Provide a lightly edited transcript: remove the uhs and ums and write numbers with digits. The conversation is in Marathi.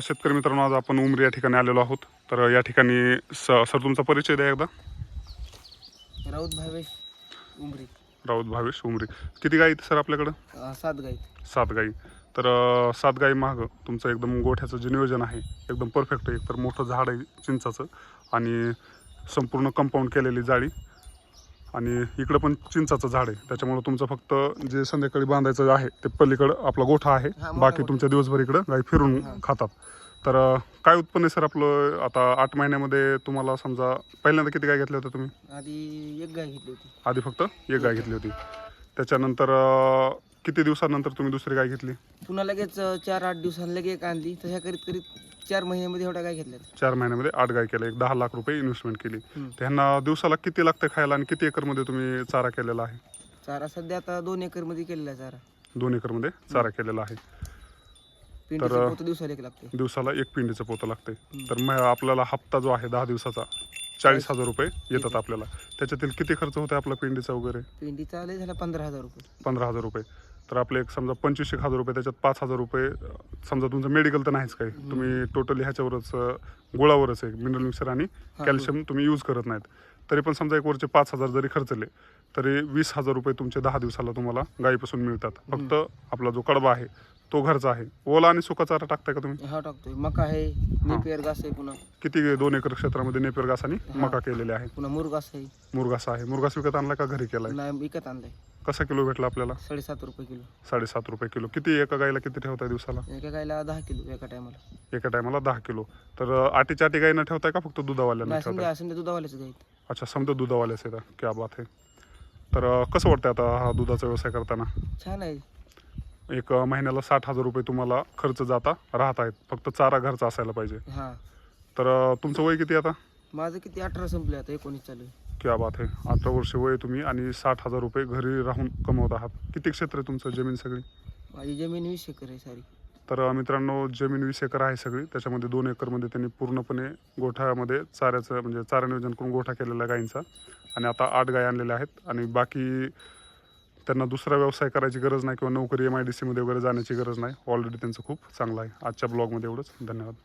शेतकरी मित्रांनो, आज आपण उमरी या ठिकाणी आलेलो आहोत. तर या ठिकाणी सर तुमचा परिचय द्या एकदा. राऊत भावेश उमरी. राऊत भावेश उमरी. किती गाई सर आपल्याकडं? 7 गाई. 7 गाई. तर 7 गाई मागं तुमचं एकदम गोठ्याचं जे नियोजन आहे एकदम परफेक्ट आहे. एक तर मोठं झाड आहे चिंचाचं आणि संपूर्ण कंपाऊंड केलेली जाळी आणि इकडं पण चिंचाचं झाड आहे. त्याच्यामुळे तुमचं फक्त जे संध्याकाळी बांधायचं आहे ते पलीकडं आपला गोठा आहे. बाकी तुमच्या दिवसभर इकडं गाई फिरून खातात. तर काय उत्पन्न आहे सर आपलं आता 8 महिन्यामध्ये? तुम्हाला समजा पहिल्यांदा किती गाय घेतल्या होत्या तुम्ही? आधी एक गाय घेतली होती. आधी फक्त एक गाय घेतली होती. त्याच्यानंतर किती दिवसानंतर तुम्ही दुसरी गाय घेतली? पुन्हा लगेच 4-8 दिवसांनी लगेच एक आणली. तशा करीत करीत 4 महिन्यामध्ये एवढ्या गाय घेतल्या. 4 महिन्यामध्ये 8 गाय केल्या. एक 10 लाख रुपये इन्व्हेस्टमेंट केली. त्यांना दिवसाला किती लागतं खायला आणि किती एकरमध्ये तुम्ही चारा केलेला आहे? चारा सध्या आता 2 एकरमध्ये केलेला आहे चारा. 2 एकरमध्ये चारा केलेला आहे. पिंडीचं पोतं दिवसाला एक लागते. दिवसाला एक पिंडीचं पोतं लागते. तर मग आपल्याला हप्ता जो आहे 10 दिवसाचा 40,000 रुपये येतात आपल्याला. त्याच्यातील किती खर्च होतो आपला पिंडीचा वगैरे? पिंडीचा आले झाला 15,000 रुपये. 15,000 रुपये. तर आपले एक समजा 25,000 रुपये, त्याच्यात 5,000 रुपये समजा तुमचं मेडिकल तर नाहीच काही, तुम्ही टोटली ह्याच्यावरच गुळावरच आहे, मिनरल मिक्सर आणि कॅल्शियम तुम्ही यूज करत नाहीत. तरी पण समजा एक वरचे 5,000 जरी खर्चले तरी 20,000 रुपये तुमचे 10 दिवसाला तुम्हाला गायीपासून मिळतात. फक्त आपला जो कडबा आहे तो घरचा आहे. ओला आणि सुका चारा टाकताय का तुम्ही? हा टाकतोय. मका आहे, नेपियर घास आहे, पुन्हा किती 2 एकर क्षेत्रामध्ये नेपियर घास आणि मका केलेले आहे. पुन्हा मुरघास आहे. मुरघास आहे. मुरघास विकत आणला का घरी केलाय? नाही, विकत आणलाय. कसा किलो भेटला आपल्याला? 7.5 रुपये किलो. 7.5 रुपये किलो. किती एका गायला किती ठेवताय दिवसाला? एका गायला 10 किलो एका टायमाला. एका टायमाला 10 किलो. तर आटी गायीनं ठेवताय का फक्त दुधावाल्यांना ठेवताय? संध्या दुधावाल्याच गाईत. अच्छा, समजा दुधावाल्याच येतात. क्या बात आहे. तर कसं वाटतं आता हा दुधाचा व्यवसाय करताना? छान आहे. एक महिन्याला 60,000 रुपये तुम्हाला खर्च जाता राहत आहेत. फक्त चारा घरचा असायला पाहिजे. हा. तर तुमचं वय किती आता? माझं किती 18 संपले, आता 19 चालू आहे. क्या बात आहे. 18 वर्ष वय तुम्ही आणि 60,000 रुपये घरी राहून कमवत आहात. किती क्षेत्र आहे तुमचं जमीन सगळी? माझी जमीन 20 एकर आहे सारी. तर मित्रांनो, जमीन 20 एकर आहे सगळी. त्याच्यामध्ये 2 एकरमध्ये त्यांनी पूर्णपणे गोठ्यामध्ये चाऱ्याचं म्हणजे चारा नियोजन करून गोठा केलेला आहे गायींचा. आणि आता 8 गाय आणलेल्या आहेत आणि बाकी त्यांना दुसरा व्यवसाय करायची गरज नाही किंवा नोकरी MIDC मध्ये वगैरे जाण्याची गरज नाही. ऑलरेडी त्यांचं खूप चांगलं आहे. आजच्या ब्लॉगमध्ये एवढंच. धन्यवाद.